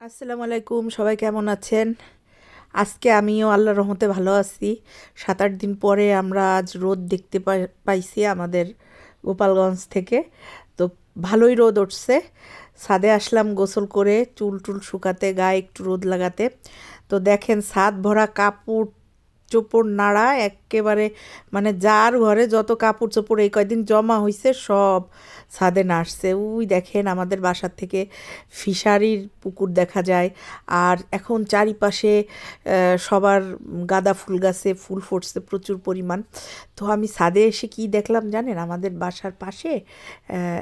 আসসালামু আলাইকুম, সবাই কেমন আছেন? আজকে আমিও আল্লাহর রহমতে ভালো আছি। 7-8 দিন পরে আমরা আজ রোদ দেখতে পাইছি আমাদের গোপালগঞ্জ থেকে। তো ভালোই রোদ উঠছে। ছাদে আসলাম গোসল করে, চুল টুল শুকাতে, গায়ে একটু রোদ লাগাতে। তো দেখেন ছাদ ভরা কাপড় চোপড় নাড়া একেবারে, মানে যার ঘরে যত কাপড় চোপড় এই কয়দিন জমা হয়েছে সব ছাদে নাড়ছে। ওই দেখেন আমাদের বাসার থেকে ফিশারির পুকুর দেখা যায়। আর এখন চারিপাশে সবার গাঁদা ফুল গাছে ফুল ফুটছে প্রচুর পরিমাণ। তো আমি ছাদে এসে কি দেখলাম জানেন? আমাদের বাসার পাশে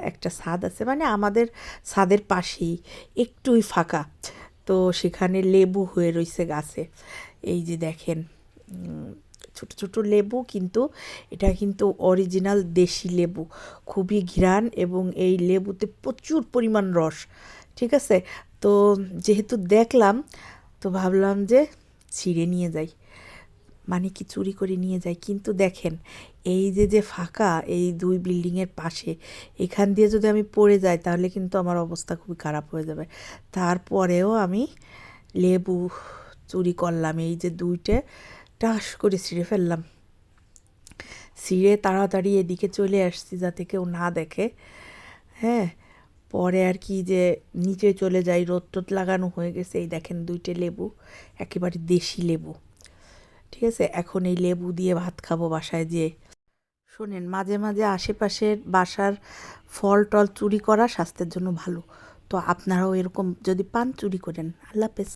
একটা ছাদ আছে, মানে আমাদের ছাদের পাশেই একটুই ফাঁকা। তো সেখানে লেবু হয়ে রইছে গাছে। এই যে দেখেন, উম, ছোট ছোট লেবু, কিন্তু এটা কিন্তু অরিজিনাল দেশি লেবু। খুবই ঘ্রাণ এবং এই লেবুতে প্রচুর পরিমাণ রস। ঠিক আছে? তো যেহেতু দেখলাম, তো ভাবলাম যে ছিঁড়ে নিয়ে যাই, মানে কি চুরি করে নিয়ে যাই। কিন্তু দেখেন, এই যে যে ফাঁকা এই দুই বিল্ডিংয়ের পাশে, এখান দিয়ে যদি আমি পড়ে যাই তাহলে কিন্তু আমার অবস্থা খুবই খারাপ হয়ে যাবে। তারপরেও আমি লেবু চুরি করলাম, এই যে দুইটা টাস করে ছিঁড়ে ফেললাম। ছিঁড়ে তাড়াতাড়ি এদিকে চলে আসছি যাতে কেউ না দেখে। হ্যাঁ, পরে আর কি যে নিচে চলে যাই, রোদ টোদ লাগানো হয়ে গেছে। এই দেখেন দুইটা লেবু, একেবারে দেশি লেবু। ঠিক আছে, এখন এই লেবু দিয়ে ভাত খাবো বাসায় যেয়ে। শোনেন, মাঝে মাঝে আশেপাশের বাসার ফল টল চুরি করা স্বাস্থ্যের জন্য ভালো। তো আপনারাও এরকম যদি পান, চুরি করেন। আল্লাহ হাফেজ।